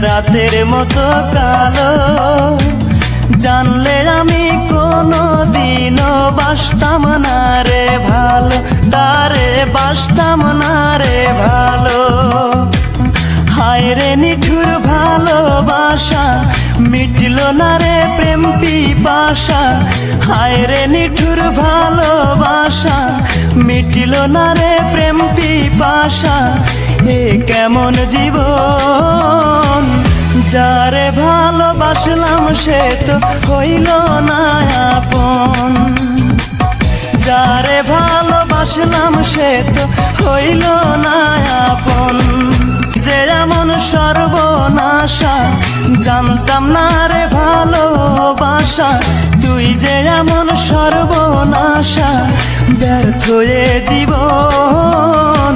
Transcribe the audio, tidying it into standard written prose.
রাতের মতো কালো, জানলে আমি কোনোদিনও বাসতাম না রে ভালো, তারে বাসতাম না রে ভালো। হায় রে নিঠুর ভালোবাসা, মিটল না রে প্রেম পিপাসা। হায় রে নিঠুর ভালোবাসা, মিটল না রে প্রেম পিপাসা। এ কেমন জীবন, যারে ভালোবাসলাম সে তো হইল না আপন। যারে ভালোবাসলাম সে তো হইল না আপন। যে এমন সর্বনাশা, জানতাম না রে ভালোবাসা। তুই যে এমন সর্বনাশা, ব্যর্থ এ জীবন।